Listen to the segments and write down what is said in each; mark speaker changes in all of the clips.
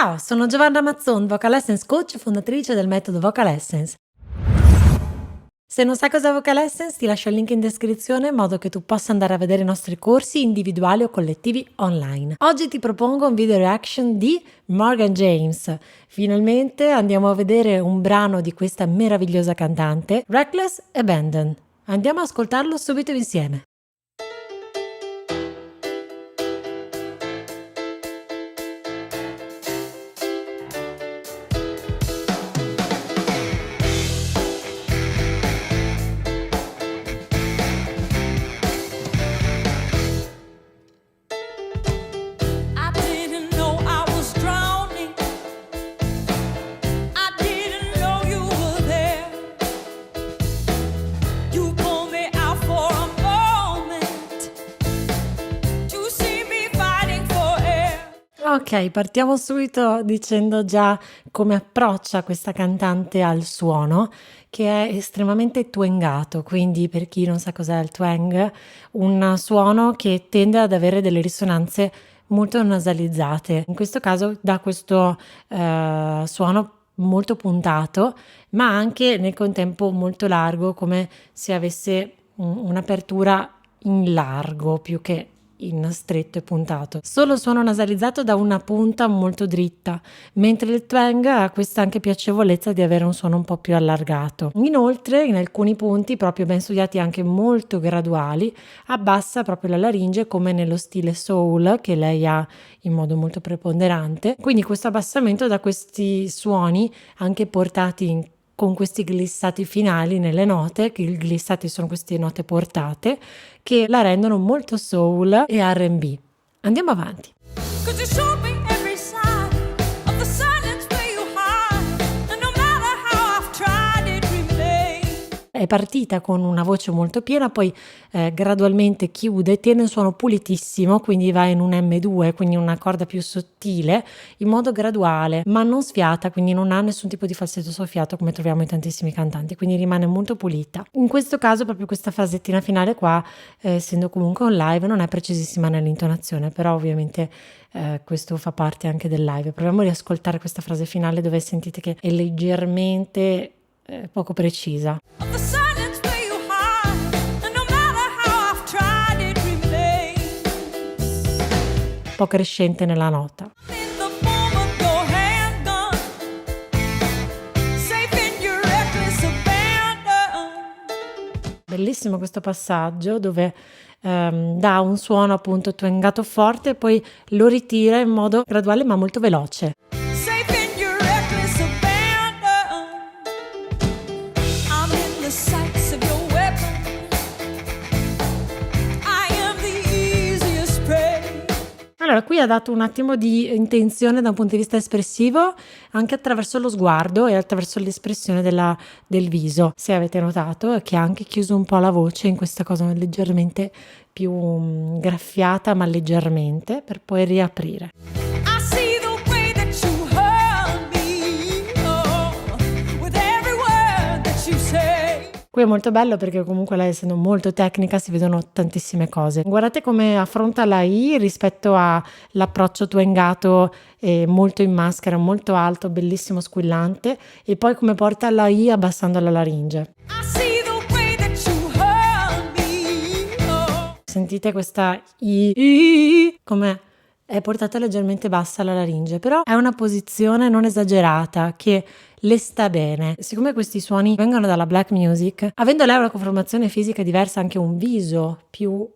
Speaker 1: Ciao, sono Giovanna Mazzon, Vocal Essence Coach e fondatrice del metodo Vocal Essence. Se non sai cosa è Vocal Essence, ti lascio il link in descrizione in modo che tu possa andare a vedere i nostri corsi individuali o collettivi online. Oggi ti propongo un video reaction di Morgan James. Finalmente andiamo a vedere un brano di questa meravigliosa cantante, Reckless Abandon. Andiamo ad ascoltarlo subito insieme. Ok, partiamo subito dicendo già come approccia questa cantante al suono, che è estremamente twangato, quindi per chi non sa cos'è il twang, un suono che tende ad avere delle risonanze molto nasalizzate. In questo caso dà questo suono molto puntato, ma anche nel contempo molto largo, come se avesse un'apertura in largo più che in stretto e puntato. Solo il suono nasalizzato da una punta molto dritta, mentre il twang ha questa anche piacevolezza di avere un suono un po' più allargato. Inoltre, in alcuni punti, proprio ben studiati anche molto graduali, abbassa proprio la laringe come nello stile soul che lei ha in modo molto preponderante. Quindi questo abbassamento dà questi suoni anche portati con questi glissati finali nelle note, che i glissati sono queste note portate, che la rendono molto soul e R&B. Andiamo avanti. È partita con una voce molto piena, poi gradualmente chiude, tiene un suono pulitissimo, quindi va in un M2, quindi una corda più sottile, in modo graduale, ma non sfiata, quindi non ha nessun tipo di falsetto soffiato come troviamo in tantissimi cantanti, quindi rimane molto pulita. In questo caso proprio questa fasettina finale qua, essendo comunque un live, non è precisissima nell'intonazione, però ovviamente questo fa parte anche del live. Proviamo a riascoltare questa frase finale dove sentite che è leggermente poco precisa. Un po' crescente nella nota. Bellissimo questo passaggio dove dà un suono appunto twangato forte e poi lo ritira in modo graduale ma molto veloce. Allora, qui ha dato un attimo di intenzione da un punto di vista espressivo anche attraverso lo sguardo e attraverso l'espressione del viso. Se avete notato che ha anche chiuso un po' la voce in questa cosa leggermente più graffiata, ma leggermente, per poi riaprire. Qui è molto bello perché comunque lei, essendo molto tecnica, si vedono tantissime cose. Guardate come affronta la I rispetto all'approccio twangato molto in maschera, molto alto, bellissimo, squillante, e poi come porta la I abbassando la laringe. Sentite questa I come è portata leggermente bassa la laringe, però è una posizione non esagerata che le sta bene. Siccome questi suoni vengono dalla black music, avendo lei una conformazione fisica diversa, anche un viso più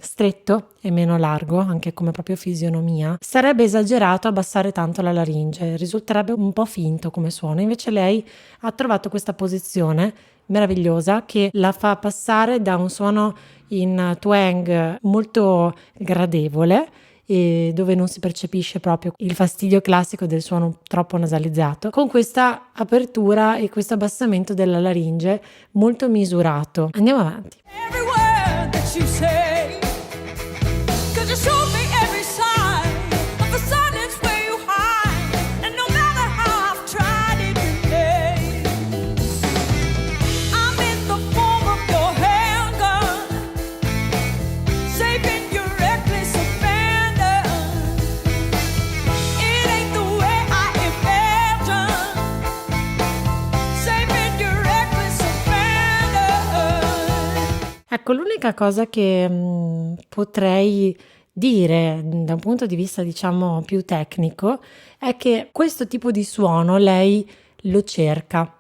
Speaker 1: stretto e meno largo, anche come proprio fisionomia, sarebbe esagerato abbassare tanto la laringe, risulterebbe un po' finto come suono. Invece lei ha trovato questa posizione meravigliosa che la fa passare da un suono in twang molto gradevole, e dove non si percepisce proprio il fastidio classico del suono troppo nasalizzato, con questa apertura e questo abbassamento della laringe molto misurato. Andiamo avanti. Ecco, l'unica cosa che potrei dire da un punto di vista, diciamo, più tecnico, è che questo tipo di suono lei lo cerca,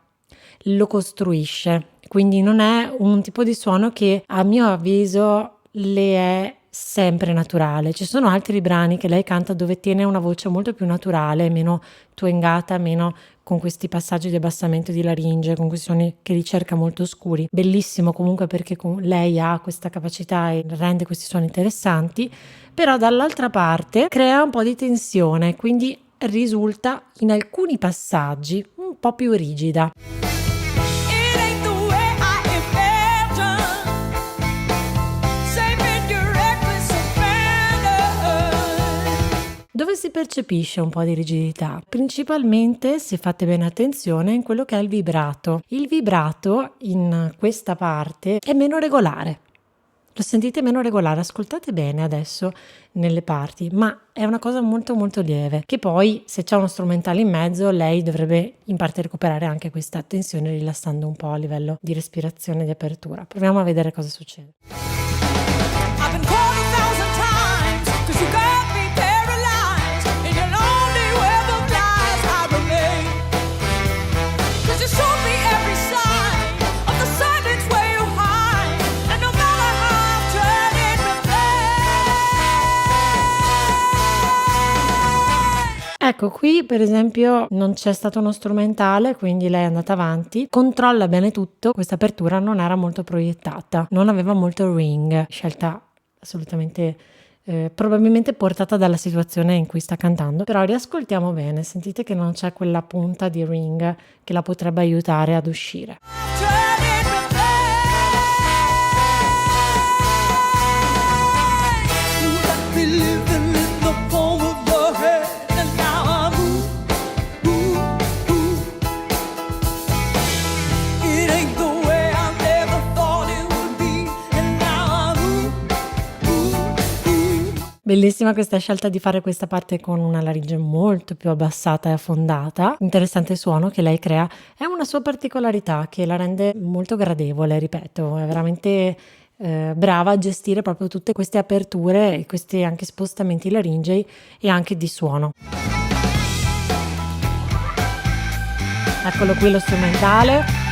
Speaker 1: lo costruisce, quindi non è un tipo di suono che a mio avviso le è sempre naturale. Ci sono altri brani che lei canta dove tiene una voce molto più naturale, meno twangata, meno con questi passaggi di abbassamento di laringe, con questi suoni che ricerca molto scuri. Bellissimo comunque perché lei ha questa capacità e rende questi suoni interessanti, però dall'altra parte crea un po' di tensione, quindi risulta in alcuni passaggi un po' più rigida. Dove si percepisce un po' di rigidità? Principalmente, se fate bene attenzione, in quello che è il vibrato. Il vibrato in questa parte è meno regolare. Lo sentite meno regolare? Ascoltate bene adesso nelle parti, ma è una cosa molto molto lieve, che poi se c'è uno strumentale in mezzo lei dovrebbe in parte recuperare anche questa tensione rilassando un po' a livello di respirazione e di apertura. Proviamo a vedere cosa succede. Ecco, qui per esempio non c'è stato uno strumentale, quindi lei è andata avanti, controlla bene tutto, questa apertura non era molto proiettata, non aveva molto ring, scelta assolutamente probabilmente portata dalla situazione in cui sta cantando, però riascoltiamo bene, sentite che non c'è quella punta di ring che la potrebbe aiutare ad uscire. Bellissima questa scelta di fare questa parte con una laringe molto più abbassata e affondata. Interessante suono che lei crea, è una sua particolarità che la rende molto gradevole, ripeto, è veramente brava a gestire proprio tutte queste aperture e questi anche spostamenti laringei e anche di suono. Eccolo qui lo strumentale.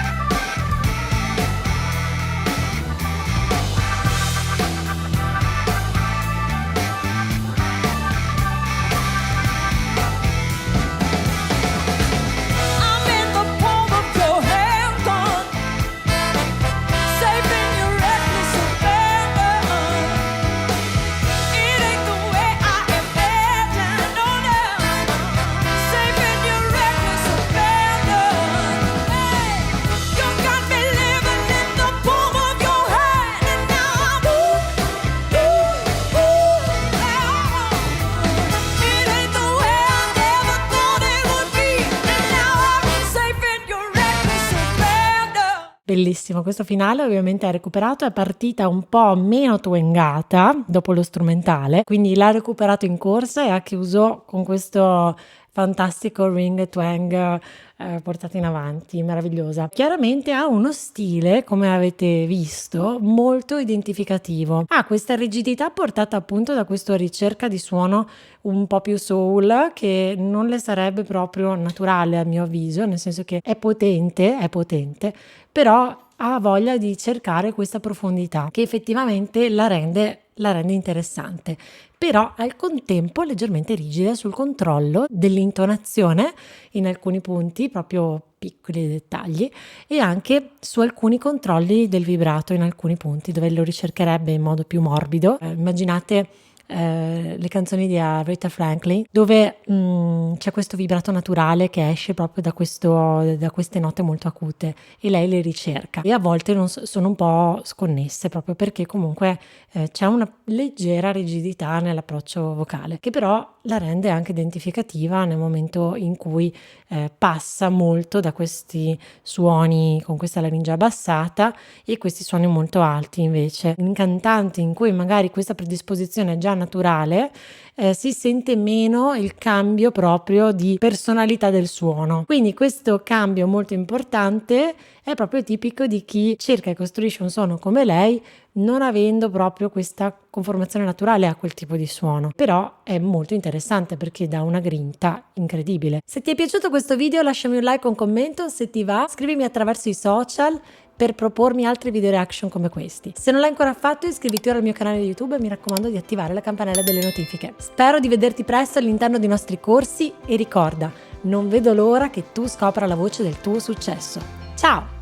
Speaker 1: Bellissimo, questo finale ovviamente ha recuperato, è partita un po' meno twangata dopo lo strumentale, quindi l'ha recuperato in corsa e ha chiuso con questo fantastico ring twang portato in avanti, meravigliosa. Chiaramente ha uno stile, come avete visto, molto identificativo. Ha questa rigidità portata appunto da questa ricerca di suono un po' più soul che non le sarebbe proprio naturale a mio avviso, nel senso che è potente, però ha voglia di cercare questa profondità che effettivamente la rende interessante, però al contempo leggermente rigida sul controllo dell'intonazione in alcuni punti, proprio piccoli dettagli, e anche su alcuni controlli del vibrato in alcuni punti dove lo ricercherebbe in modo più morbido. Immaginate le canzoni di Aretha Franklin dove c'è questo vibrato naturale che esce proprio da queste note molto acute e lei le ricerca e a volte sono un po' sconnesse proprio perché comunque c'è una leggera rigidità nell'approccio vocale che però la rende anche identificativa nel momento in cui passa molto da questi suoni con questa laringe abbassata e questi suoni molto alti invece in cantanti in cui magari questa predisposizione già naturale, si sente meno il cambio proprio di personalità del suono. Quindi questo cambio molto importante è proprio tipico di chi cerca e costruisce un suono come lei, non avendo proprio questa conformazione naturale a quel tipo di suono. Però è molto interessante perché dà una grinta incredibile. Se ti è piaciuto questo video lasciami un like o un commento, se ti va scrivimi attraverso i social per propormi altri video reaction come questi. Se non l'hai ancora fatto, iscriviti ora al mio canale di YouTube e mi raccomando di attivare la campanella delle notifiche. Spero di vederti presto all'interno dei nostri corsi e ricorda, non vedo l'ora che tu scopra la voce del tuo successo. Ciao!